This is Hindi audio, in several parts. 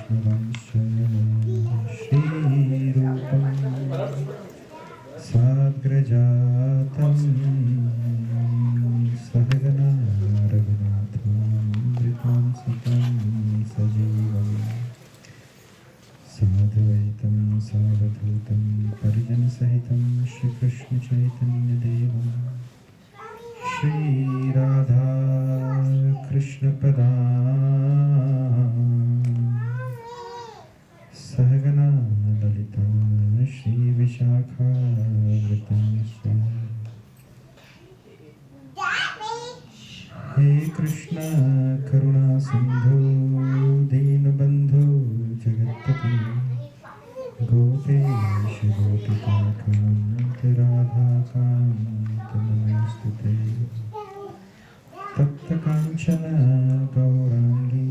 श्रीरूपं साग्रजातं सहगना रघुनाथामृतं सजीवम् साद्वैतं सावधूतं परिजनसहितं श्रीकृष्णचैतन्यदेवं श्रीराधा कृष्णपदा सहगना ललिता श्रीविशाखावृतं हे कृष्ण करुणा सिंधु दीनबंधु जगत्पति गोपेश गोपिकाकांत राधाकांत नमोस्तुते तप्त कांचन गौरांगी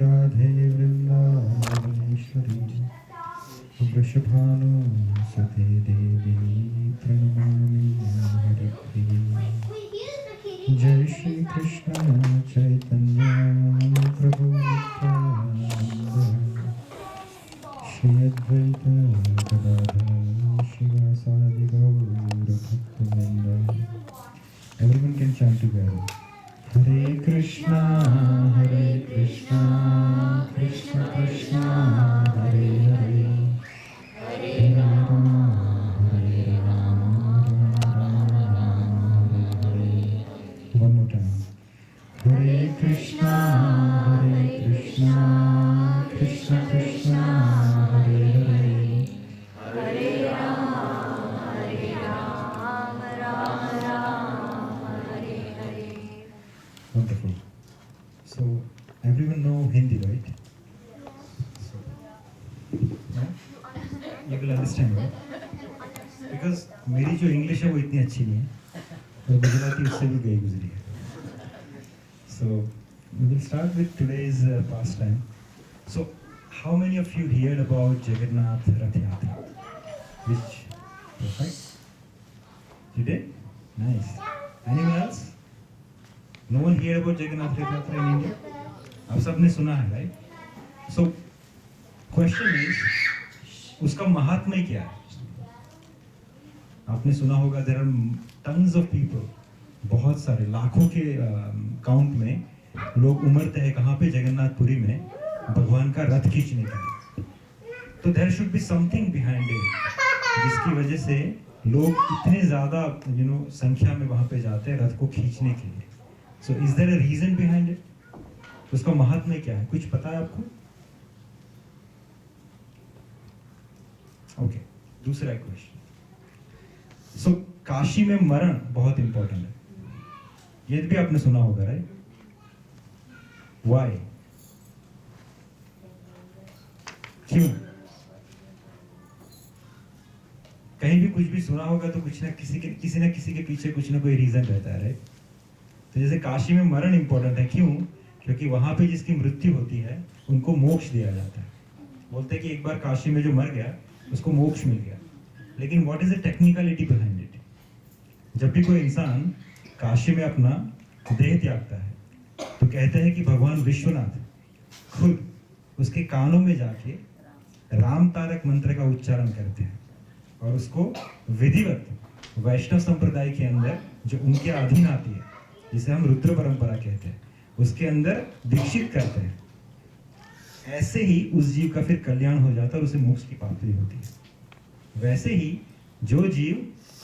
राधे वृंदावनेश्वरी वृषभानुसुते देवी प्रणमामि हरिप्रिये जय श्री कृष्ण चैतन्य प्रभु नित्यानंद श्री अद्वैत गदाधर शिवासादि गौर भक्तवृंद everyone can chant together Hare Krishna Krishna Krishna Hare Hare Hare Rama Hare Rama Rama Rama Hare One more time Hare Krishna Krishna Krishna Hare Hare Hare Rama Rama Rama Hare Hare. Wonderful. So everyone know Hindi, right? So, no? You will understand, right? Because मेरी जो इंग्लिश है वो इतनी अच्छी नहीं है और गुजराती उससे भी गई गुजरी है. So we will start with today's pastime. So how many of you heard about Jagannath Rath Yatra? Which? Perfect. You did? Nice. Anyone else? No one heard about Jagannath Rath Yatra in India? आप सबने सुना है, right? So question is, उसका महात्म्य क्या है? आपने सुना होगा there are tons of people, बहुत सारे लाखों के काउंट में लोग उमड़ते हैं कहाँ पे जगन्नाथपुरी में भगवान का रथ खींचने के लिए. तो there should be something behind it, जिसकी वजह से लोग इतने ज़्यादा संख्या में वहाँ पे जाते हैं रथ को खींचने के लिए. So is there a reason behind it? उसका महात्म्य क्या है? कुछ पता है आपको? Okay, दूसरा क्वेश्चन. So काशी में मरण बहुत इंपॉर्टेंट है. ये भी आपने सुना होगा, राइट? Why? क्यों? कहीं भी कुछ भी सुना होगा तो कुछ ना किसी के पीछे कुछ ना कोई रीजन रहता है, राइट? तो जैसे काशी में मरण इंपॉर्टेंट है, क्यों? क्योंकि वहां पे जिसकी मृत्यु होती है उनको मोक्ष दिया जाता है. बोलते हैं कि एक बार काशी में जो मर गया उसको मोक्ष मिल गया. लेकिन what is the technicality behind it? जब भी कोई इंसान काशी में अपना देह त्यागता है तो कहते हैं कि भगवान विश्वनाथ खुद उसके कानों में जाके राम तारक मंत्र का उच्चारण करते हैं और उसको विधिवत वैष्णव संप्रदाय के अंदर जो उनके अधीन आती है, जिसे हम रुद्र परंपरा कहते हैं, उसके अंदर दीक्षित करते हैं. ऐसे ही उस जीव का फिर कल्याण हो जाता है और उसे मोक्ष की प्राप्ति होती है. वैसे ही जो जीव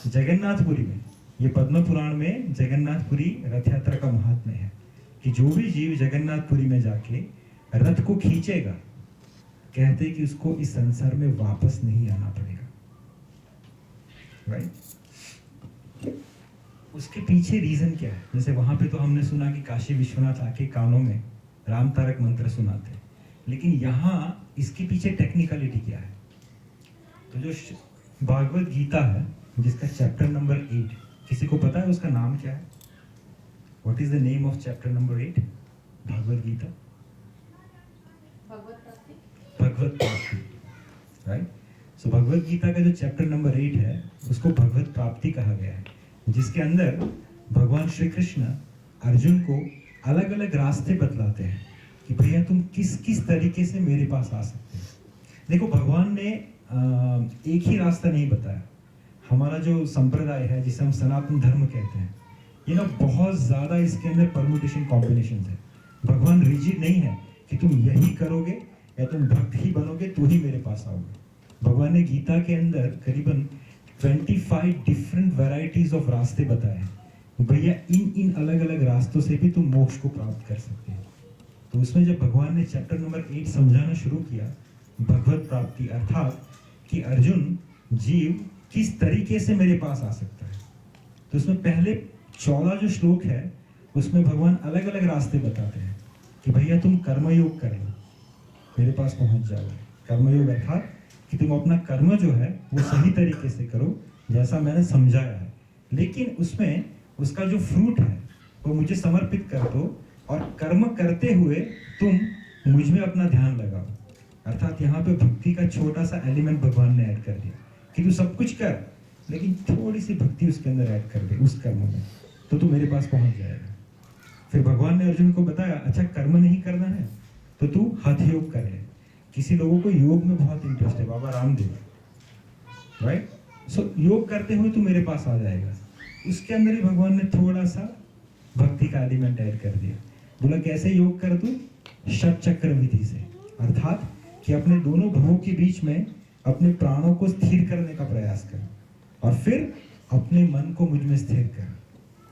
जगन्नाथपुरी में, ये पद्म पुराण में जगन्नाथपुरी रथ यात्रा का महात्म्य है कि जो भी जीव जगन्नाथपुरी में जाके रथ को खींचेगा, कहते हैं कि उसको इस संसार में वापस नहीं आना पड़ेगा, राइट? उसके पीछे रीजन क्या है? जैसे वहां पे तो हमने सुना कि काशी विश्वनाथ आके कानों में राम तारक मंत्र सुनाते हैं, लेकिन यहाँ इसके पीछे टेक्निकलिटी क्या है? तो जो भागवत गीता है जिसका चैप्टर नंबर 8, किसी को पता है उसका नाम क्या है? What is the name of chapter number 8 Bhagavad Gita? भगवत प्राप्ति, राइट? सो भगवत गीता का जो चैप्टर नंबर 8 है उसको भगवत प्राप्ति कहा गया है, जिसके अंदर भगवान श्री कृष्ण अर्जुन को अलग अलग रास्ते बतलाते हैं कि भैया तुम किस किस तरीके से मेरे पास आ सकते हो। देखो भगवान ने एक ही रास्ता नहीं बताया। हमारा जो संप्रदाय है जिसे हम सनातन धर्म कहते हैं, ये ना बहुत ज्यादा इसके अंदर परमुटेशन कॉम्बिनेशन है। भगवान रिजिड नहीं है कि तुम यही करोगे या तुम भक्त ही बनोगे तो ही मेरे पास आओगे। भगवान ने गीता के अंदर करीबन 25 डिफरेंट वैरायटीज ऑफ रास्ते बताए हैं। भैया इन अलग अलग रास्तों से भी तुम मोक्ष को प्राप्त कर सकते हो। तो उसमें जब भगवान ने चैप्टर नंबर 8 समझाना शुरू किया, भगवत प्राप्ति अर्थात कि अर्जुन जीव किस तरीके से मेरे पास आ सकता है, तो उसमें पहले 14 जो श्लोक है उसमें भगवान अलग अलग रास्ते बताते हैं कि भैया तुम कर्मयोग कर लो, मेरे पास पहुंच जाओगे। कर्मयोग अर्थात कि तुम अपना कर्म जो है वो सही तरीके से करो जैसा मैंने समझाया है, लेकिन उसमें उसका जो फ्रूट है वो मुझे समर्पित कर दो और कर्म करते हुए तुम मुझ में अपना ध्यान लगाओ। अर्थात यहाँ पे भक्ति का छोटा सा एलिमेंट भगवान ने ऐड कर दिया कि तू सब कुछ कर लेकिन थोड़ी सी भक्ति उसके अंदर ऐड कर दे उस कर्म में, तो तू मेरे पास पहुंच जाएगा। फिर भगवान ने अर्जुन को बताया, अच्छा कर्म नहीं करना है तो तू हठ योग कर ले। किसी लोगों को योग में बहुत इंटरेस्ट है, बाबा रामदेव, राइट? सो योग करते हुए तू मेरे पास आ जाएगा। उसके अंदर ही भगवान ने थोड़ा सा भक्ति का एलिमेंट ऐड कर दिया। बोला कैसे योग कर तू? षट चक्र विधि से, अर्थात कि अपने दोनों भवों के बीच में अपने प्राणों को स्थिर करने का प्रयास कर और फिर अपने मन को मुझ में स्थिर कर।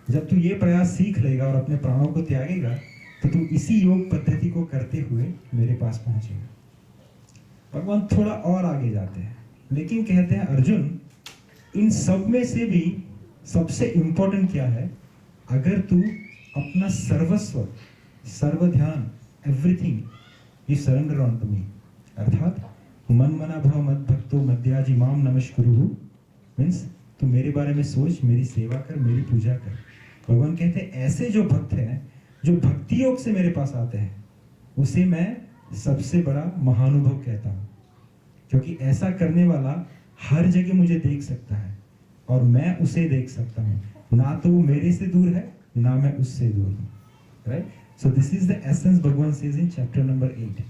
जब तू ये प्रयास सीख लेगा और अपने प्राणों को त्यागेगा तो तू इसी योग पद्धति को करते हुए मेरे पास पहुंचेगा। भगवान थोड़ा और आगे जाते हैं, लेकिन कहते हैं अर्जुन इन सब में से भी सबसे इंपॉर्टेंट क्या है? अगर तू अपना सर्वस्व, सर्व ध्यान, everything you surrender on to me, अर्थात मन मना भव मद भक्तो मद्याजी माम नमस्कुरुहु, मीन्स तू मेरे बारे में सोच, मेरी सेवा कर, मेरी पूजा कर। भगवान कहते हैं ऐसे जो भक्त हैं जो भक्ति योग से मेरे पास आते हैं उसे मैं सबसे बड़ा महानुभव कहता हूँ, क्योंकि ऐसा करने वाला हर जगह मुझे देख सकता है और मैं उसे देख सकता हूँ। ना तो वो मेरे से दूर है ना मैं उससे दूर हूँ, right? So this is the essence भगवान सेज इन चैप्टर नंबर 8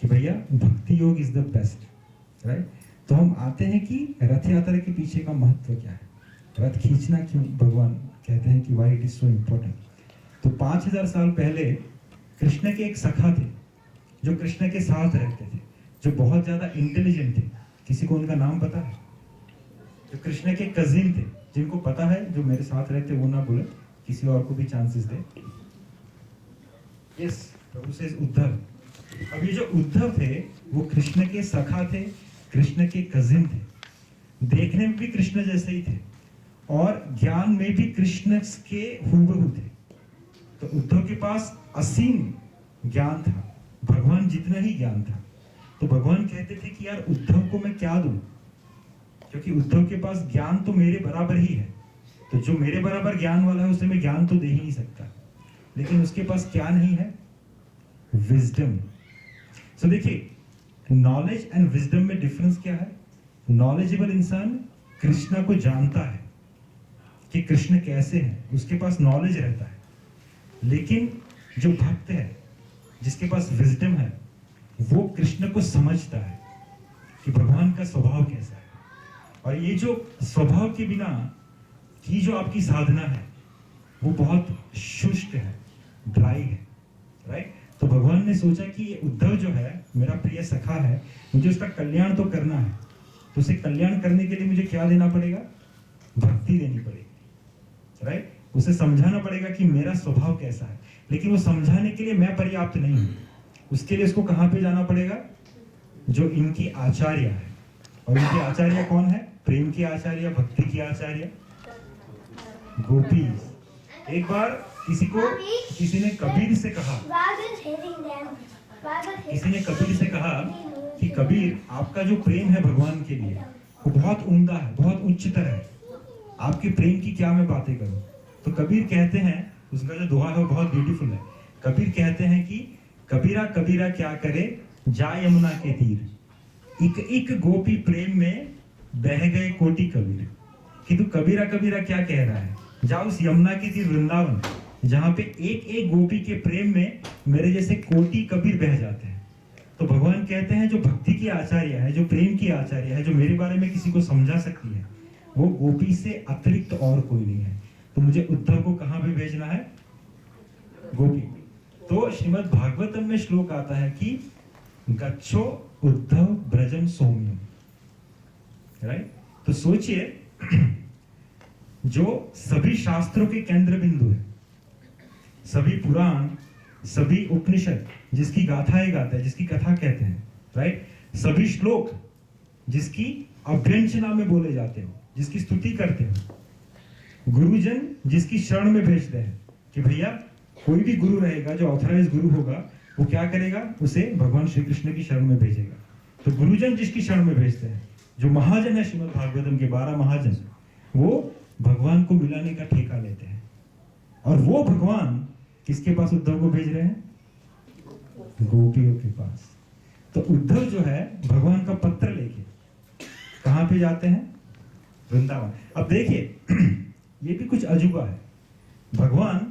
कि भैया भक्ति योग इज द बेस्ट, राइट? तो हम आते हैं कि रथ यात्रा के पीछे का महत्व क्या है, रथ खींचना क्यों भगवान कहते हैं कि why it is so important. तो 5000 साल पहले कृष्ण के एक सखा थे जो कृष्ण के साथ रहते थे, जो बहुत ज्यादा इंटेलिजेंट थे। किसी को उनका नाम पता है? जो कृष्ण के कजिन थे, जिनको पता है, जो मेरे साथ रहते वो ना बोले, किसी और को भी चांसेस दे। यस, प्रभु से उद्धव। अब ये जो उद्धव थे वो कृष्ण के सखा थे, कृष्ण के कजिन थे, देखने में भी कृष्ण जैसे ही थे और ज्ञान में भी कृष्ण के हूबहू थे। तो उद्धव के पास असीम ज्ञान था, भगवान जितना ही ज्ञान था। तो भगवान कहते थे कि यार उद्धव को मैं क्या दूं, क्योंकि उद्धव के पास ज्ञान तो मेरे बराबर ही है, तो जो मेरे बराबर ज्ञान वाला है उसे मैं ज्ञान तो दे ही नहीं सकता, लेकिन उसके पास क्या नहीं है? विजडम। सो देखिए, नॉलेज एंड विजडम में डिफरेंस क्या है? नॉलेजेबल इंसान कृष्ण को जानता है कि कृष्ण कैसे हैं, उसके पास नॉलेज रहता है। लेकिन जो भक्त है, जिसके पास विजडम है, वो कृष्ण को समझता है कि भगवान का स्वभाव कैसा है। और ये जो स्वभाव के बिना की जो आपकी साधना है वो बहुत शुष्क है, ड्राई है, राइट? तो भगवान ने सोचा कि ये उद्धव जो है मेरा प्रिय सखा है, मुझे उसका कल्याण तो करना है, तो उसे कल्याण करने के लिए मुझे क्या देना पड़ेगा? भक्ति देनी पड़ेगी, राइट? उसे समझाना पड़ेगा कि मेरा स्वभाव कैसा है। लेकिन वो समझाने के लिए मैं पर्याप्त नहीं हूं, उसके लिए उसको कहां पे जाना पड़ेगा? जो इनकी आचार्य है। और इनके आचार्य कौन है? प्रेम की आचार्य, भक्ति की आचार्य, गोपी। एक बार किसी ने कबीर से कहा, कि कबीर आपका जो प्रेम है भगवान के लिए वो बहुत उम्दा है, बहुत उच्चतर है, आपके प्रेम की क्या मैं बातें करूं? तो कबीर कहते हैं, उसका जो दोहा है वो बहुत ब्यूटीफुल है। कबीर कहते हैं कि कबीरा कबीरा क्या करे जा यमुना के तीर, एक एक गोपी प्रेम में बह गए कोटि कबीर। कि तू कबीरा कबीरा क्या कह रहा है? जा उस यमुना के तीर वृंदावन, जहाँ पे एक एक गोपी के प्रेम में मेरे जैसे कोटि कबीर बह जाते हैं। तो भगवान कहते हैं जो भक्ति की आचार्य है, जो प्रेम की आचार्य है, जो मेरे बारे में किसी को समझा सकती है, वो गोपी से अतिरिक्त और कोई नहीं है। तो मुझे उद्धव को कहाँ पे भेजना है? गोपी। तो श्रीमद् भागवतम में श्लोक आता है कि गच्छो उद्धव ब्रजम सौम्यम, राइट? तो सोचिए जो सभी शास्त्रों के केंद्र बिंदु है, सभी पुराण, सभी उपनिषद जिसकी गाथाएं गाते हैं, जिसकी कथा कहते हैं, राइट? सभी श्लोक जिसकी अभ्यंजना में बोले जाते हो, जिसकी स्तुति करते हो, गुरुजन जिसकी शरण में भेजते हैं कि भैया कोई भी गुरु रहेगा जो ऑथराइज गुरु होगा, वो क्या करेगा? उसे भगवान श्री कृष्ण की शरण में भेजेगा। तो गुरुजन जिसकी शरण में भेजते हैं, जो महाजन है श्रीमद् भागवतम के 12 महाजन, वो भगवान को मिलाने का ठेका लेते हैं। और वो भगवान किसके पास उद्धव को भेज रहे हैं? गोपियों के पास। तो उद्धव जो है भगवान का पत्र लेके कहां पे जाते हैं? वृंदावन। अब देखिए ये भी कुछ अजूबा है। भगवान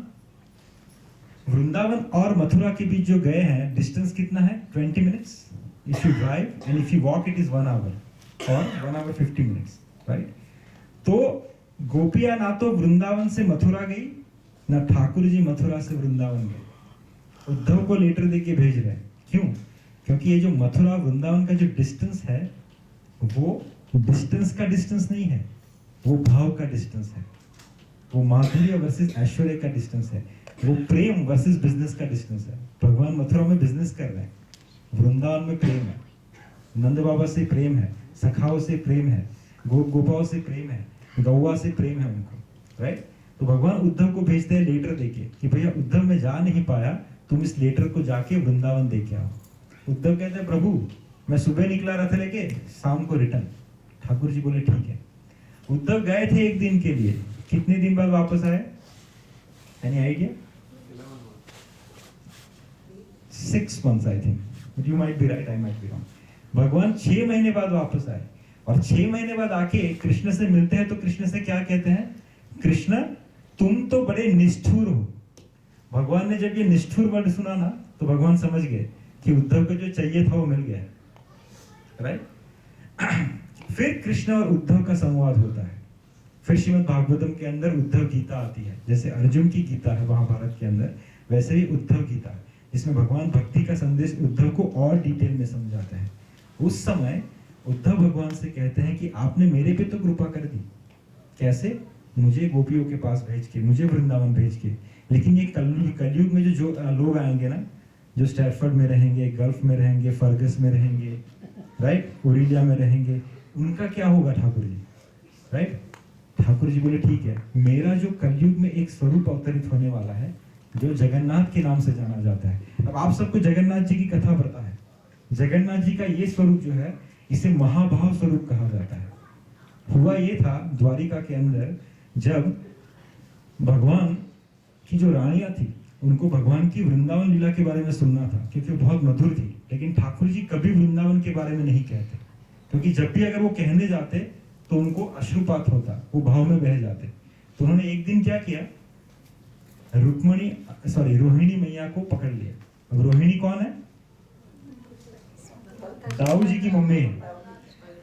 वृंदावन और मथुरा के बीच जो गए हैं, डिस्टेंस कितना है? 20 minutes if you drive, and if you walk it is 1 hour और 1 आवर 50 मिनट्स, राइट? तो गोपियां ना तो वृंदावन से मथुरा गई, ना ठाकुर जी मथुरा से वृंदावन गए। उद्धव को लेटर देके भेज रहे हैं। क्यों? क्योंकि ये जो मथुरा वृंदावन का जो डिस्टेंस है, वो डिस्टेंस का डिस्टेंस नहीं है, वो भाव का डिस्टेंस है। वो माधुर्य वर्सेस ऐश्वर्य का डिस्टेंस है, वो प्रेम वर्सेस बिजनेस का डिस्टेंस है। भगवान मथुरा में बिजनेस कर रहे हैं, वृंदावन में प्रेम है। नंद बाबा से प्रेम है, सखाओं से प्रेम है, गोपाओं से प्रेम है, गौवा से प्रेम है उनको, राइट? तो भगवान उद्धव को भेजते हैं लेटर देके कि भैया उद्धव मैं जा नहीं पाया, तुम इस लेटर को जाके वृंदावन दे के आओ। उद्धव कहते हैं प्रभु मैं सुबह निकला रथ लेके, शाम को रिटर्न। ठाकुर जी बोले ठीक है। उद्धव गए थे एक दिन के लिए, कितने दिन बाद वापस आए? Any idea? 6 months I think, but you might be right, I might be wrong. भगवान 6 महीने बाद वापस आए, और 6 महीने बाद आके कृष्ण से मिलते हैं। तो कृष्ण से क्या कहते हैं? कृष्ण तुम तो बड़े निष्ठुर हो। भगवान ने जब ये निष्ठुर वर्ड सुना ना, तो भगवान समझ गए कि उद्धव को जो चाहिए था वो मिल गया, राइट? फिर कृष्ण और उद्धव का संवाद होता है। फिर श्रीमद् भागवतम के अंदर उद्धव गीता आती है। जैसे अर्जुन की गीता है महाभारत के अंदर, वैसे ही उद्धव गीता है, जिसमें भगवान भक्ति का संदेश उद्धव को और डिटेल में समझाते हैं। उस समय उद्धव भगवान से कहते हैं कि आपने मेरे पे तो कृपा कर दी, कैसे? मुझे गोपियों के पास भेज के, मुझे वृंदावन भेज के। लेकिन ये कलयुग में जो लोग आएंगे ना, जो स्टैटफोर्ड में रहेंगे, गल्फ में रहेंगे, फर्गस में रहेंगे, राइट, ओरिलिया में रहेंगे, उनका क्या होगा ठाकुर जी, राइट? ठाकुर जी बोले ठीक है, मेरा जो कलयुग में एक स्वरूप अवतरित होने वाला है, जो जगन्नाथ के नाम से जाना जाता है। अब आप सबको जगन्नाथ जी की कथा पता है। जगन्नाथ जी का ये स्वरूप जो है, इसे महाभाव स्वरूप कहा जाता है। हुआ ये था द्वारिका के अंदर, जब भगवान की जो रानियां थी, उनको भगवान की वृंदावन लीला के बारे में सुनना था, क्योंकि वो बहुत मधुर थी। लेकिन ठाकुर जी कभी वृंदावन के बारे में नहीं कहते, क्योंकि जब भी अगर वो कहने जाते तो उनको अश्रुपात होता, वो भाव में बह जाते। तो उन्होंने एक दिन क्या किया, रोहिणी मैया को पकड़ लिया। अब रोहिणी कौन है? दाऊ जी की मम्मी है।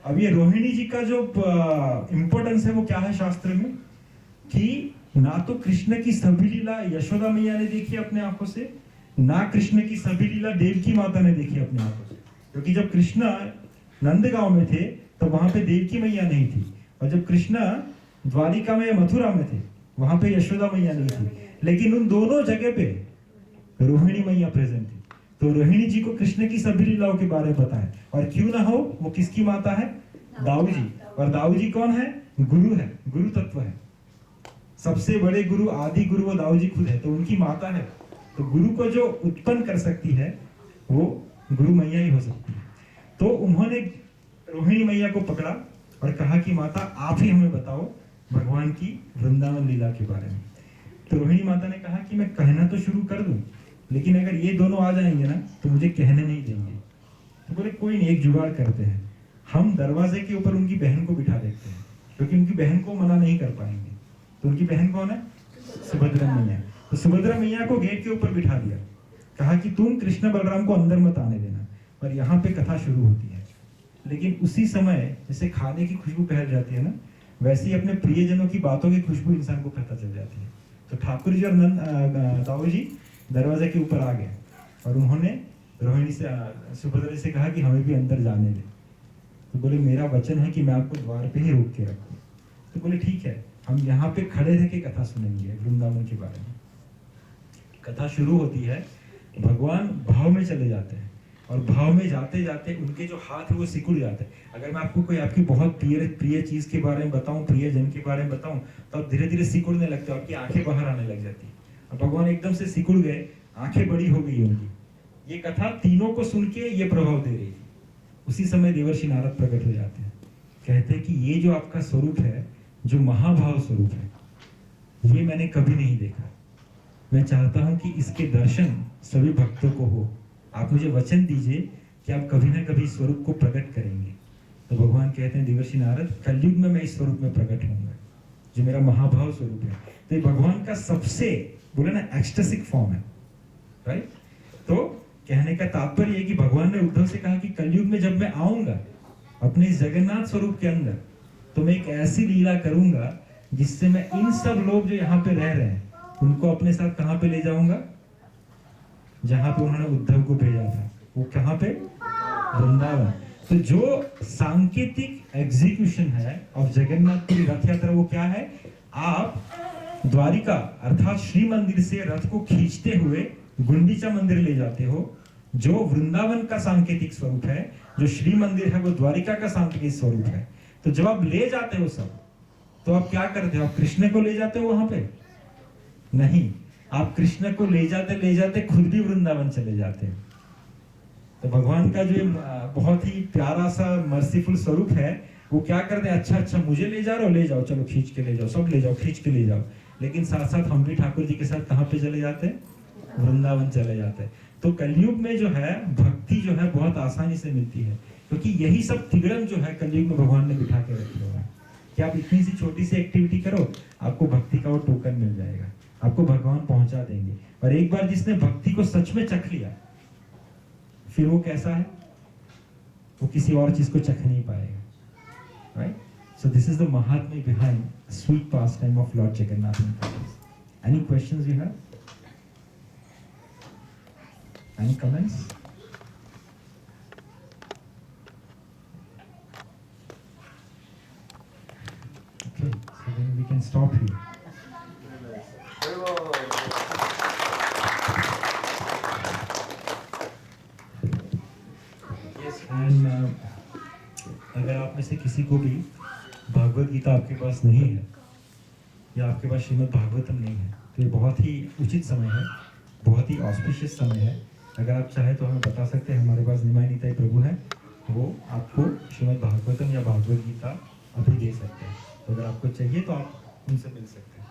अब ये रोहिणी जी का जो इंपॉर्टेंस है वो क्या है शास्त्र में, कि ना तो कृष्ण की सभी लीला यशोदा मैया ने देखी अपने आंखों से, ना कृष्ण की सभी लीला देवकी माता ने देखी अपने आंखों से। क्योंकि जब कृष्ण नंदगांव में थे तो वहां पे देवकी मैया नहीं थी, और जब कृष्ण द्वारिका में या मथुरा में थे वहां पे यशोदा मैया नहीं थी। लेकिन उन दोनों जगह पे रोहिणी मैया प्रेजेंट थी। तो रोहिणी जी को कृष्ण की सभी लीलाओं के बारे में पता है। और क्यों ना हो, वो किसकी माता है? दाऊ जी। और दाऊ जी कौन है? गुरु है, गुरु तत्व है। सबसे बड़े गुरु, आदि गुरु वो दाऊ जी खुद है, तो उनकी माता है। तो गुरु को जो उत्पन्न कर सकती है वो गुरु मैया ही हो सकती है। तो उन्होंने रोहिणी मैया को पकड़ा और कहा कि माता आप ही हमें बताओ भगवान की वृंदावन लीला के बारे में। तो रोहिणी माता ने कहा कि मैं कहना तो शुरू कर दूं, लेकिन अगर ये दोनों आ जाएंगे ना तो मुझे कहने नहीं देंगे। तो बोले कोई नहीं, एक जुगाड़ करते हैं, हम दरवाजे के ऊपर उनकी बहन को बिठा देते हैं, क्योंकि उनकी बहन को मना नहीं कर पाएंगे। तो उनकी बहन कौन है? सुभद्रा मैया। तो सुभद्रा मैया को गेट के ऊपर बिठा दिया, कहा कि तुम कृष्ण बलराम को अंदर मत आने देना। और यहाँ पे कथा शुरू होती है। लेकिन उसी समय जैसे खाने की खुशबू फैल जाती है ना, वैसे ही अपने प्रियजनों की बातों की खुशबू इंसान को पता चल जाती है। तो ठाकुर जी और ताऊ जी दरवाजे के ऊपर आ गए और उन्होंने रोहिणी से सुभद्रा जी से कहा कि हमें भी अंदर जाने दे। तो बोले मेरा वचन है कि मैं आपको द्वार पे ही रोक के रखूं। तो बोले ठीक है, हम यहाँ पे खड़े रह के कथा सुनेंगे वृंदावन के बारे में। कथा शुरू होती है, भगवान भाव में चले जाते हैं और भाव में जाते जाते उनके जो हाथ है वो सिकुड़ जाते हैं। अगर मैं आपको कोई आपकी बहुत प्रिय चीज के बारे में बताऊं, प्रिय जन के बारे में बताऊं, तो आप धीरे धीरे सिकुड़ने लगते हो, आपकी आंखें बाहर आने लग जाती है। और भगवान एकदम से सिकुड़ गए, आंखें बड़ी हो गई उनकी। ये कथा तीनों को सुन के ये प्रभाव दे रही थी। उसी समय देवर्षि नारद प्रकट हो जाते हैं, कहते हैं कि ये जो आपका स्वरूप है, जो महाभाव स्वरूप है, ये मैंने कभी नहीं देखा। मैं चाहता हूं कि इसके दर्शन सभी भक्तों को हो। आप मुझे वचन दीजिए कि आप कभी ना कभी इस स्वरूप को प्रकट करेंगे। तो भगवान कहते हैं देवर्षि नारद, कलयुग में मैं इस स्वरूप में प्रकट होऊंगा, जो मेरा महाभाव स्वरूप है। तो ये भगवान का सबसे बोले ना एक्सटेसिक फॉर्म है, राइट। तो कहने का तात्पर्य है कि भगवान ने उद्धव से कहा कि कलयुग में जब मैं आऊंगा अपने इस जगन्नाथ स्वरूप के अंदर, तो मैं एक ऐसी लीला करूंगा जिससे मैं इन सब लोग जो यहाँ पे रह रहे हैं उनको अपने साथ कहाँ पे ले जाऊंगा, जहां पे उन्होंने उद्धव को भेजा था। वो कहाँ पे? वृंदावन। तो जो सांकेतिक एग्जीक्यूशन है ऑफ जगन्नाथ की रथ यात्रा, वो क्या है? आप द्वारिका अर्थात श्री मंदिर से रथ को खींचते हुए गुंडीचा मंदिर ले जाते हो, जो वृंदावन का सांकेतिक स्वरूप है। जो श्री मंदिर है वो द्वारिका का सांकेतिक स्वरूप है। तो जब आप ले जाते हो सब, तो आप क्या करते हो? आप कृष्ण को ले जाते हो वहां पे? नहीं, आप कृष्ण को ले जाते खुद भी वृंदावन चले जाते हैं। तो भगवान का जो बहुत ही प्यारा सा मर्सीफुल स्वरूप है, वो क्या करते हैं? अच्छा मुझे ले जा रहे हो, ले जाओ, चलो खींच के ले जाओ, सब ले जाओ, खींच के ले जाओ। लेकिन साथ साथ हम भी ठाकुर जी के साथ कहाँ पे चले जाते हैं? वृंदावन चले जाते हैं। तो कलयुग में जो है भक्ति जो है बहुत आसानी से मिलती है, क्योंकि यही सब तिगड़म जो है कलयुग में भगवान ने बिठा के रखे हुए हैं कि आप इतनी सी छोटी सी एक्टिविटी करो, आपको भक्ति का वो टोकन मिल जाएगा, आपको भगवान पहुंचा देंगे। और एक बार जिसने भक्ति को सच में चख लिया, फिर वो कैसा है? वो किसी और चीज को चख नहीं पाएगा, right? So this is the महात्म्य behind sweet pastime of lord Jagannath. Any questions you have? Any comments? Okay, so then we can stop here. And अगर आप में से किसी को भी भागवत गीता आपके पास नहीं है या आपके पास श्रीमद् भागवतम नहीं है, तो ये बहुत ही उचित समय है, बहुत ही ऑस्पिशियस समय है। अगर आप चाहे तो हमें बता सकते हैं, हमारे पास निमाय निताई प्रभु है, वो आपको श्रीमद् भागवतम या भागवत गीता अभी दे सकते हैं। तो अगर आपको चाहिए तो आप उनसे मिल सकते हैं।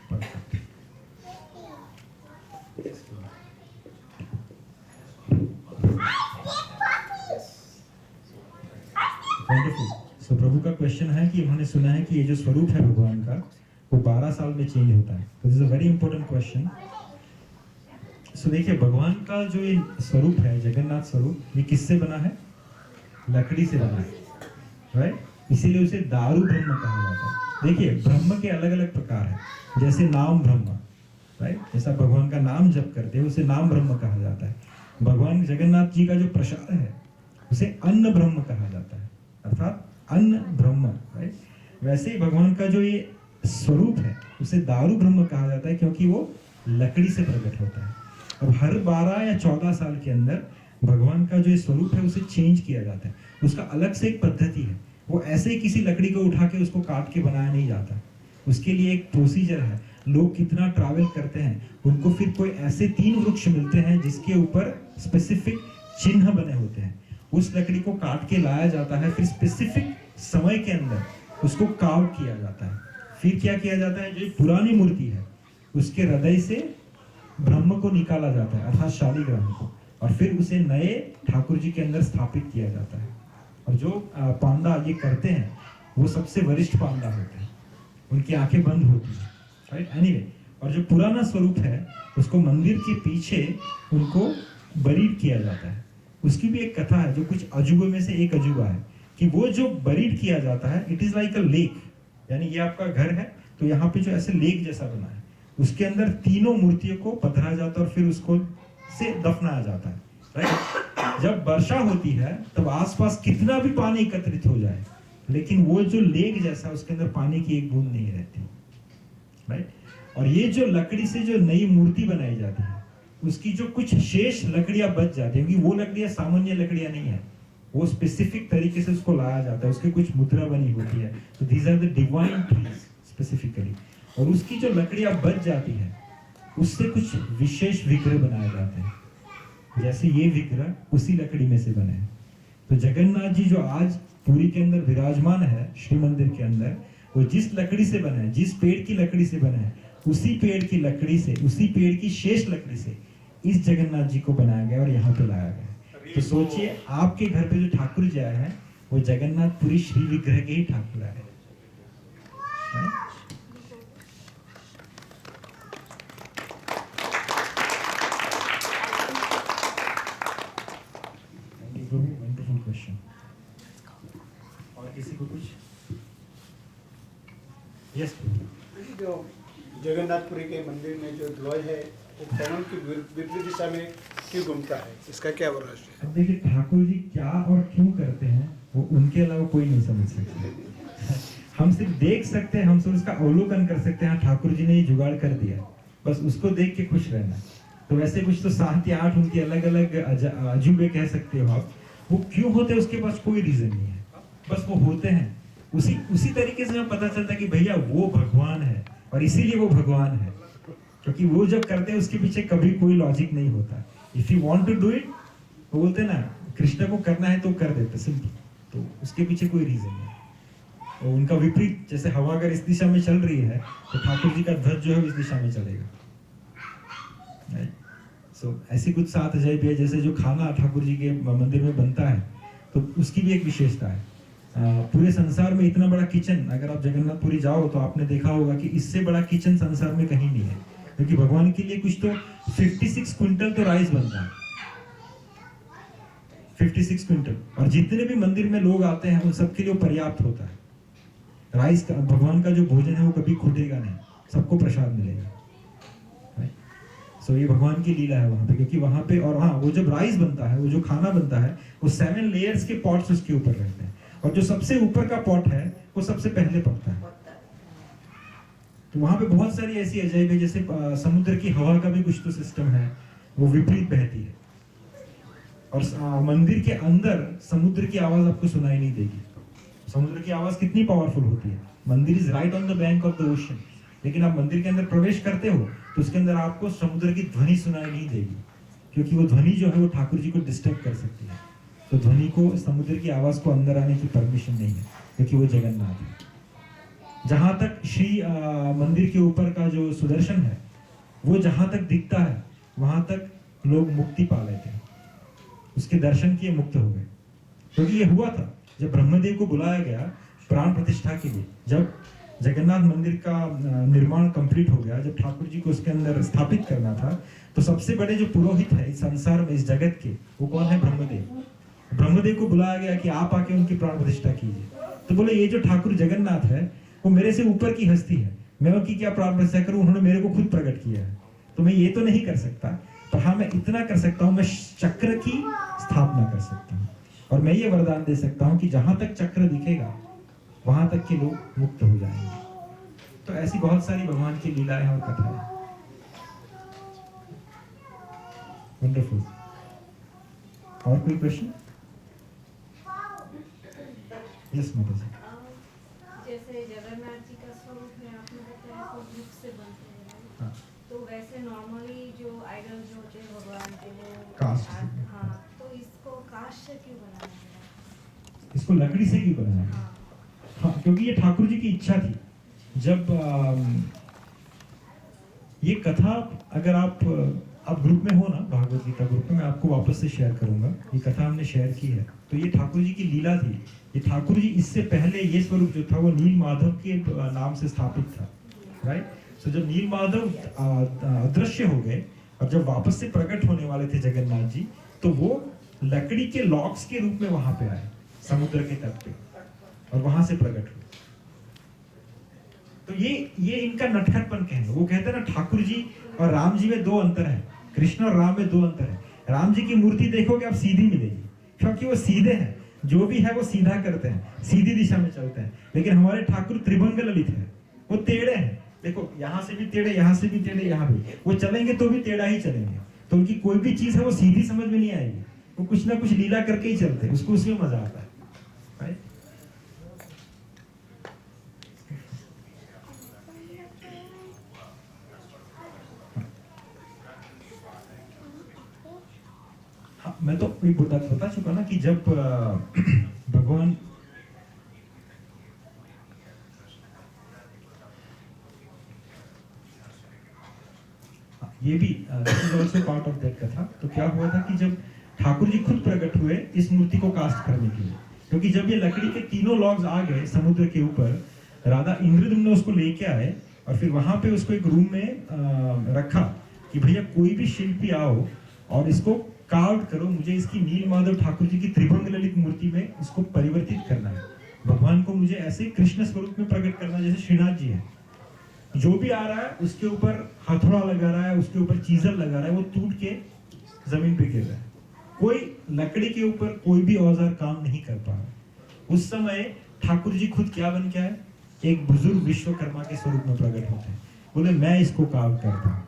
परफेक्ट। वंडरफुल। सो प्रभु का क्वेश्चन है कि उन्होंने सुना है कि ये जो स्वरूप है भगवान का, वो 12 साल में चेंज होता है। तो this is a very important question. So देखिए, भगवान का जो ये स्वरूप है, जगन्नाथ स्वरूप, ये किससे बना है? लकड़ी से बना है, राइट? इसीलिए उसे दारू ब्रह्म कहा जाता है। देखिए, ब्रह्म के अलग अलग प्रकार हैं, जैसे नाम ब्रह्म, राइट? जैसा भगवान का नाम जप करते हैं उसे नाम ब्रह्म कहा जाता है। भगवान जगन्नाथ जी का जो प्रसाद है उसे अन्न ब्रह्म कहा जाता है, अर्थात अन्न ब्रह्म, राइट? वैसे ही भगवान का जो ये स्वरूप है उसे दारू ब्रह्म कहा जाता है, क्योंकि वो लकड़ी से प्रकट होता है। अब हर 12 या 14 साल के अंदर भगवान का जो ये स्वरूप है उसे चेंज किया जाता है। उसका अलग से एक पद्धति है, वो ऐसे ही किसी लकड़ी को उठा के उसको काट के बनाया नहीं जाता। उसके लिए एक प्रोसीजर है। लोग कितना ट्रैवल करते हैं, उनको फिर कोई ऐसे 3 वृक्ष मिलते हैं जिसके ऊपर स्पेसिफिक चिन्ह बने होते हैं। उस लकड़ी को काट के लाया जाता है, फिर स्पेसिफिक समय के अंदर उसको कार्व किया जाता है। फिर क्या किया जाता है? जो पुरानी मूर्ति है उसके हृदय से ब्रह्म को निकाला जाता है, अर्थात शालिग्राम को, और फिर उसे नए ठाकुर जी के अंदर स्थापित किया जाता है। और जो पांडा ये करते हैं वो सबसे वरिष्ठ पांडा होते हैं, उनकी आंखें बंद होती हैं, राइट एनीवे। और जो पुराना स्वरूप है उसको मंदिर के पीछे उनको बरीड किया जाता है। उसकी भी एक कथा है जो कुछ अजूबों में से एक अजूबा है कि वो जो बरीड किया जाता है it is like a lake, यानी ये आपका घर है तो यहाँ पे जो ऐसे लेक जैसा बना है उसके अंदर तीनों मूर्तियों को पथरा जाता है और फिर उसको से दफनाया जाता है, राइट। जब वर्षा होती है तब आसपास कितना भी पानी एकत्रित हो जाए लेकिन वो जो लेक जैसा उसके अंदर पानी की एक बूंद नहीं रहती, राइट। और ये जो लकड़ी से जो नई मूर्ति बनाई जाती है उसकी जो कुछ शेष लकड़ियां बच जाती है, क्योंकि वो लकड़ियां सामान्य लकड़ियां नहीं है, वो स्पेसिफिक तरीके से उसको लाया जाता है, उसकी कुछ मुद्रा बनी होती है, तो these are the divine trees specifically. और उसकी जो लकड़ियां बच जाती है उससे कुछ विशेष विग्रह बनाए जाते हैं, जैसे ये विग्रह उसी लकड़ी में से बने हैं। तो जगन्नाथ जी जो आज पुरी के अंदर विराजमान है श्री मंदिर के अंदर, वो जिस लकड़ी से बना है, जिस पेड़ की लकड़ी से बना है, उसी पेड़ की लकड़ी से, उसी पेड़ की शेष लकड़ी से इस जगन्नाथ जी को बनाया गया और यहाँ पे लाया गया। तो सोचिए आपके घर पे जो ठाकुर जी आए हैं वो जगन्नाथपुरी श्री विग्रह के ही ठाकुर आए हैं। Wonderful question. और किसी को कुछ? यस। जो जगन्नाथपुरी के मंदिर में जो ध्वज है वो पवन की विपरीत दिशा में क्यों घूमता है, इसका क्या रहस्य है? अब देखिए ठाकुर जी क्या और क्यों करते हैं वो उनके अलावा कोई नहीं समझ सकते। हम सिर्फ देख सकते हैं, हम सिर्फ उसका अवलोकन कर सकते हैं, ठाकुर जी ने ये जुगाड़ कर दिया, बस उसको देख के खुश रहना। तो वैसे कुछ तो 7 या 8 उनके अलग अलग अजूबे कह सकते हो आप। वो क्यों होते हैं उसके पास कोई रीजन नहीं है, बस वो होते हैं। उसी तरीके से हमें पता चलता है कि भैया वो भगवान है और इसीलिए वो भगवान है, क्योंकि वो जब करते हैं उसके पीछे कभी कोई लॉजिक नहीं होता। If you want to do it, वो बोलते ना कृष्ण को करना है तो कर देते, सिंपल। तो उसके पीछे कोई रीजन नहीं। और उनका विपरीत, जैसे हवा अगर इस दिशा में चल रही है तो ठाकुर जी का ध्वज जो है इस दिशा में चलेगा। सो ऐसी कुछ 7 अजायबी है। जैसे जो खाना ठाकुर जी के मंदिर में बनता है तो उसकी भी एक विशेषता है। पूरे संसार में इतना बड़ा किचन, अगर आप जगन्नाथपुरी जाओ तो आपने देखा होगा कि इससे बड़ा किचन संसार में कहीं नहीं है, क्योंकि भगवान के लिए कुछ तो 56 क्विंटल तो राइस बनता है, 56 क्विंटल। और जितने भी मंदिर में लोग आते हैं उन सबके लिए पर्याप्त होता है राइस का। भगवान का जो भोजन है वो कभी खुटेगा नहीं, सबको प्रसाद मिलेगा। सो ये भगवान की लीला है वहां पे, क्योंकि वहां पे, और हाँ, वो जब राइस बनता है, वो जो खाना बनता है, वो 7 लेयर्स के पॉट्स उसके ऊपर रहते हैं, और जो सबसे ऊपर का पॉट है वो सबसे पहले पकता है। तो वहां पे बहुत सारी ऐसी अजायब है, जैसे समुद्र की हवा का भी कुछ तो सिस्टम है, वो विपरीत बहती है। और मंदिर के अंदर समुद्र की आवाज आपको सुनाई नहीं देगी। समुद्र की आवाज कितनी पावरफुल होती है। मंदिर is right on the bank of the ocean, लेकिन आप मंदिर के अंदर प्रवेश करते हो तो उसके अंदर आपको समुद्र की ध्वनि सुनाई नहीं देगी, क्योंकि वो ध्वनि जो है वो ठाकुर जी को डिस्टर्ब कर सकती है। तो ध्वनि को, समुद्र की आवाज को अंदर आने की परमिशन नहीं है, क्योंकि वो जगन्नाथ है। जहां तक श्री मंदिर के ऊपर का जो सुदर्शन है, वो जहां तक दिखता है वहां तक लोग मुक्ति पा लेते हैं, उसके दर्शन किए मुक्त हो गए। क्योंकि ये हुआ था जब ब्रह्मदेव को बुलाया गया प्राण प्रतिष्ठा के लिए। जब जगन्नाथ मंदिर का निर्माण कंप्लीट हो गया, जब ठाकुर जी को उसके अंदर स्थापित करना था, तो सबसे बड़े जो पुरोहित है इस संसार में, इस जगत के, वो कौन है? ब्रह्मदेव। ब्रह्मदेव को बुलाया गया कि आप आके उनकी प्राण प्रतिष्ठा कीजिए। तो बोले ये जो ठाकुर जगन्नाथ है वो मेरे से ऊपर की हस्ती है, मैं उनकी क्या प्राण प्रतिष्ठा करूं? उन्होंने मेरे को खुद प्रकट किया है, तो मैं ये तो नहीं कर सकता, पर हाँ मैं इतना कर सकता हूँ, मैं चक्र की स्थापना कर सकता हूँ, और मैं ये वरदान दे सकता हूँ कि जहां तक चक्र दिखेगा वहां तक के लोग मुक्त हो जाएंगे। तो ऐसी बहुत सारी भगवान की लीलाएं और कथाएं। वंडरफुल। और कोई प्रश्न? यस माता जी। जैसे जगन्नाथ जी का स्वरूप में आपने बताया तो दुख से बनते हैं, हाँ। तो वैसे नॉर्मली जो आइडल जो होते हैं भगवान के वो काष्ठ। हाँ, तो इसको काष्ठ से क्यों बनाया गया? इसको लकड़ी से क्यों बनाया गया? हाँ, क्योंकि ये ठाकुर जी की इच्छा थी। जब ये कथा, अगर आप ग्रुप में हो ना, भागवत गीता ग्रुप में, मैं आपको वापस से शेयर करूंगा। ये कथा हमने शेयर की है। तो ये ठाकुर जी की लीला थी। ये ठाकुर जी इससे पहले ये स्वरूप जो था वो नील माधव के नाम से स्थापित था, राइट। सो जब नील माधव अदृश्य हो गए और जब वापस से प्रकट होने वाले थे जगन्नाथ जी, तो वो लकड़ी के लॉक्स के रूप में वहां पे आए समुद्र के तट पे और वहां से प्रकट हुए। तो ये इनका नटखटपन कहना। वो कहते हैं ना, ठाकुर जी और राम जी में दो अंतर है, कृष्ण और राम में दो अंतर है। राम जी की मूर्ति देखोगे आप सीधी मिलेगी, क्योंकि वो सीधे हैं, जो भी है वो सीधा करते हैं, सीधी दिशा में चलते हैं। लेकिन हमारे ठाकुर त्रिभंग ललित है, वो टेढ़े हैं। देखो यहाँ से भी टेढ़े, यहाँ से भी टेढ़े, यहाँ भी वो चलेंगे तो भी टेढ़ा ही चलेंगे। तो उनकी कोई भी चीज है वो सीधी समझ में नहीं आएगी, वो कुछ ना कुछ लीला करके ही चलते हैं, उसको उसमें मजा आता है। राइट? हाँ, मैं तो ये बता चुका ना कि जब भगवान ये भी ऑल्सो पार्ट ऑफ दैट कथा। तो क्या हुआ था कि जब ठाकुर जी खुद प्रकट हुए इस मूर्ति को कास्ट करने के लिए, क्योंकि जब ये लकड़ी के तीनों लॉग्स आ गए समुद्र के ऊपर, राधा इंद्रद्युम्न ने उसको लेके आए और फिर वहां पे उसको एक रूम में रखा कि भैया कोई भी शिल्पी आओ और इसको कार्व करो, मुझे इसकी नील माधव ठाकुर जी की त्रिभंग ललित मूर्ति में इसको परिवर्तित करना है। भगवान को मुझे ऐसे कृष्ण स्वरूप में प्रकट करना है जैसे श्रीनाथ जी है। जो भी आ रहा है उसके ऊपर हथौड़ा लगा रहा है, उसके ऊपर चीजर लगा रहा है, वो टूट के जमीन पे गिर रहा है। कोई लकड़ी के ऊपर कोई भी औजार काम नहीं कर पा रहा। उस समय ठाकुर जी खुद क्या बन के आए? एक बुजुर्ग विश्वकर्मा के स्वरूप में प्रकट होते हैं। बोले मैं इसको कार्व करता हूं,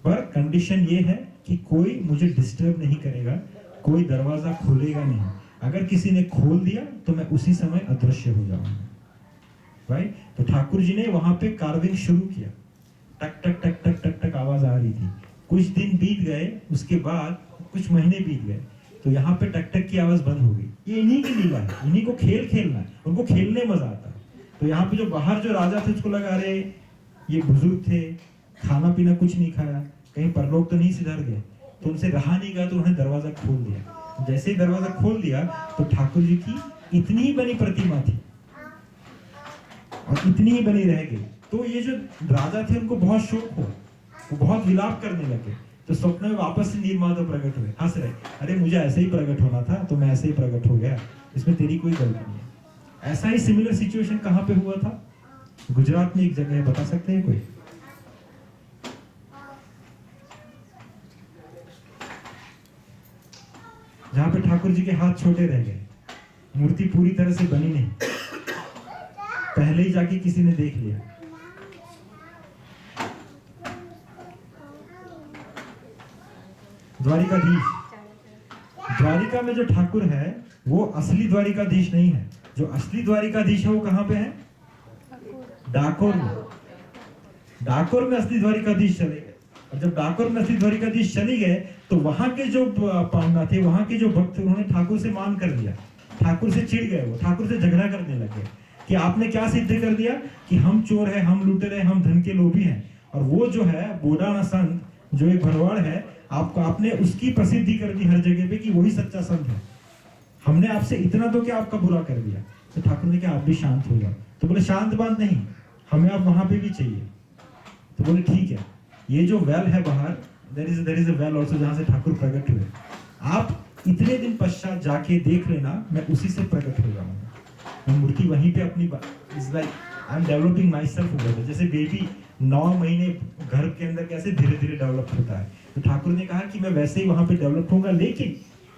पर कंडीशन ये है कि कोई मुझे डिस्टर्ब नहीं करेगा, कोई दरवाजा खोलेगा नहीं। अगर किसी ने खोल दिया तो मैं उसी समय अदृश्य हो जाऊंगा। राइट? तो ठाकुर जी ने वहां पे कार्विंग शुरू किया। टक टक टक टक टक टक आवाज आ रही थी। कुछ दिन बीत गए, उसके बाद कुछ महीने बीत गए, तो यहाँ पे टक टक की आवाज बंद हो गई। ये इन्हीं की लीला है, इन्हीं को खेल खेलना है, उनको खेलने मजा आता है। तो यहाँ पे जो बाहर जो राजा थे उसको लगा रहे ये बुजुर्ग थे, खाना पीना कुछ नहीं खाया, कहीं परलोक तो नहीं सिधर गए, तो उनसे रहा नहीं गया, तो उन्होंने दरवाजा खोल दिया। जैसे ही दरवाजा खोल दिया तो ठाकुर जी की इतनी ही बनी प्रतिमा थी और इतनी ही बनी रह गई। तो ये जो राजा थे उनको बहुत शौक हुआ, वो बहुत विलाप करने लगे। तो स्वप्न में वापस से नील माधव प्रकट हुए, हंस रहे, अरे मुझे ऐसे ही प्रकट होना था तो मैं ऐसे ही प्रकट हो गया, इसमें तेरी कोई गलती नहीं है। ऐसा ही सिमिलर सिचुएशन कहां पे हुआ था? गुजरात में एक जगह है, बता सकते हैं कोई? जहां पे ठाकुर जी के हाथ छोटे रह गए, मूर्ति पूरी तरह से बनी नहीं, पहले ही जाके किसी ने देख लिया। द्वारिकाधीश, द्वारिका में जो ठाकुर है वो असली द्वारिकाधीश नहीं है। जो असली द्वारिकाधीश है वो कहां पे है? डाकोर में। डाकोर में असली द्वारिकाधीश चले गए, और जब डाकोर में असली द्वारिकाधीश चले गए तो वहां के जो पांडा थे, वहां के जो भक्त थे, उन्होंने ठाकुर से मान कर लिया। ठाकुर से चिढ़ गए, वो ठाकुर से झगड़ा करने लगे कि आपने क्या सिद्ध कर दिया कि हम चोर हैं, हम लुटेरे हैं, हम धन के लोभी हैं। और वो जो है बोडाना संत, जो एक भरवाड़ है, आपको आपने उसकी प्रसिद्धि कर दी हर जगह पे कि वही सच्चा संत है। हमने आपसे इतना तो क्या आपका बुरा कर दिया। तो ठाकुर ने कहा आप भी शांत हो जाओ। तो बोले शांत बात नहीं, हमें आप वहां पे भी चाहिए। तो बोले ठीक है, ये जो वेल है बाहर, there is a well also जहां से ठाकुर प्रकट हुए, आप इतने दिन पश्चात जाके देख लेना, मैं उसी से प्रकट हो जाऊंगा। मैं मूर्ति वहीं पे अपनी is like I am developing my myself over. जैसे बेबी 9 महीने घर के अंदर कैसे धीरे धीरे डेवलप होता है, तो ठाकुर ने कहा कि मैं वैसे ही वहां पे डेवलप होगा, लेकिन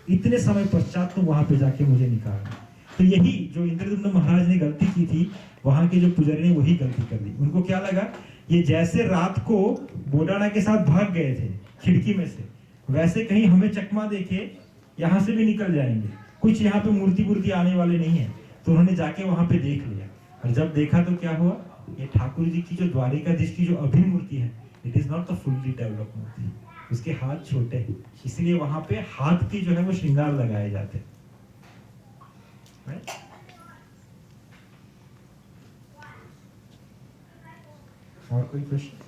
इतने समय पश्चात तो वहां पे जाके मुझे निकालना। तो यही जो इंद्रद्युम्न महाराज ने गलती की थी, वहां के जो पुजारी ने वही गलती कर दी। उनको क्या लगा, ये जैसे रात को बोडाना के साथ भाग गए थे खिड़की में से, वैसे कहीं हमें चकमा देके यहाँ से भी निकल जाएंगे, कुछ यहाँ पे मूर्ति आने वाले नहीं है। तो उन्होंने जाके वहां पे देख लिया, और जब देखा तो क्या हुआ, ये ठाकुर जी की जो द्वारिकाधीश की जो अभी मूर्ति है, it is not the fully developed murti. उसके हाथ छोटे हैं, इसलिए वहां पे हाथ की जो है वो श्रृंगार लगाए जाते हैं। और कोई प्रश्न?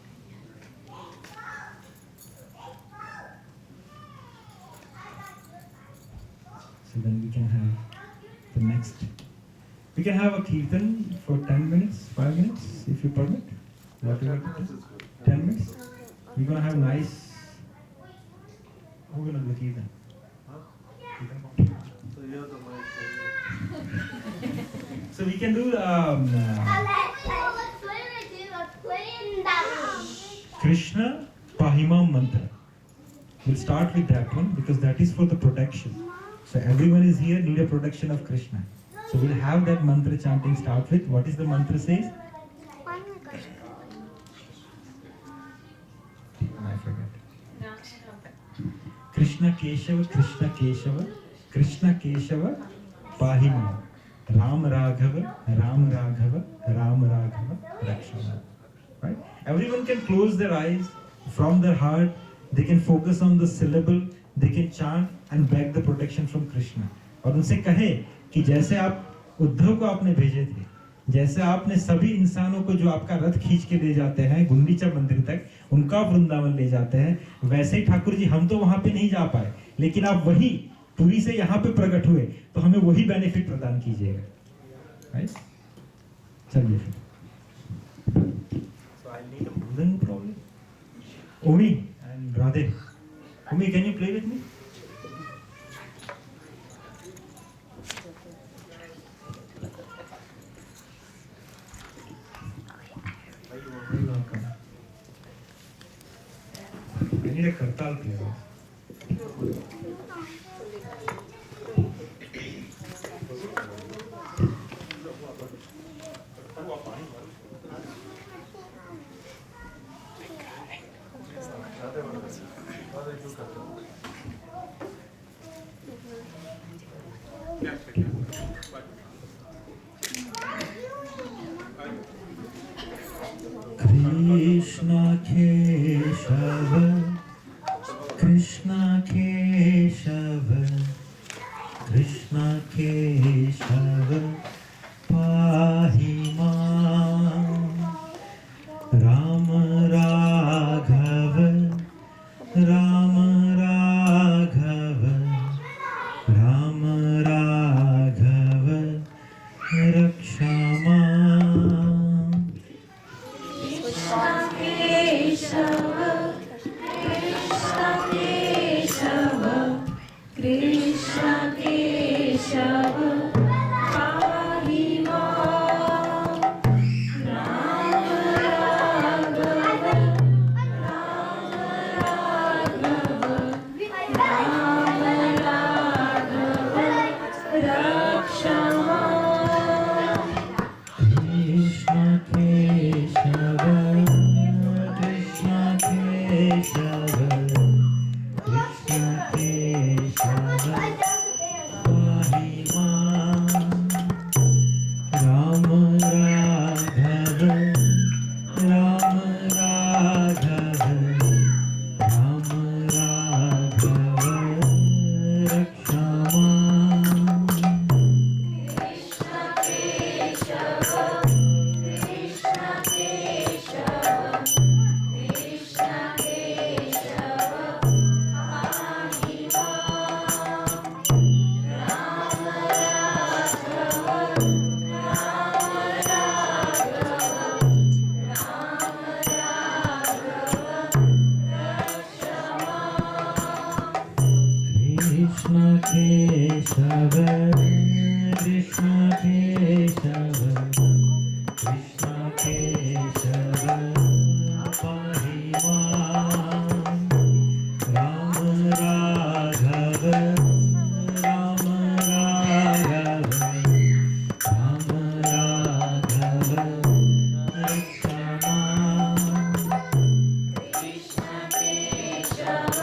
So then we can have the next. We can have a kirtan for 10 minutes, 5 minutes, if you permit. Whatever. 10 minutes. We're gonna have nice. Who's gonna look even? So we can do Krishna Pahimam mantra. We'll start with that one because that is for the protection. So everyone is here need a protection of Krishna. So we'll have that mantra chanting start with. What is the mantra says? I forget. Krishna Keshava, Krishna Keshava, Krishna Keshava, Pahimam. Ram Raghava, Ram Raghava, Ram Raghava, Rakshana. Right? Everyone can close their eyes from their heart. They can focus on the syllable. They can chant and beg the protection from Krishna. और उनसे कहे कि जैसे आप उद्धव को आपने भेजे थे, जैसे आपने सभी इंसानों को जो आपका रथ खींच के ले जाते हैं गुंडीचा मंदिर तक, उनका वृंदावन ले जाते हैं, वैसे ही ठाकुर जी हम तो वहां पे नहीं जा पाए, लेकिन आप वही पुरी से यहाँ पे प्रकट हुए, तो हमें वही बेनिफिट प्रदान कीजिएगा. राइट? चलिए फिर. So I need a wooden problem. Omi and Radhe. Omi, can you play with me? You're welcome. I need a kartal player. Krishna Keshava, Krishna Keshava, Krishna Keshava, Pahima, Ram Raghava, Ram Raghava, Ram Raghava, Rakshama. Krishna Keshava, Pahima, Ram Raghava, Ram Raghava, Rakshama. Krishna Keshava, Krishna Keshava, Krishna Keshava, Pahima, Ram Raghava, Ram Raghava, Ram Raghava, Rakshama. Krishna Keshava, Krishna Keshava, Krishna Keshava, Pahima, Ram Raghava, Ram Raghava, Ram Raghava, Rakshama. Krishna Keshava,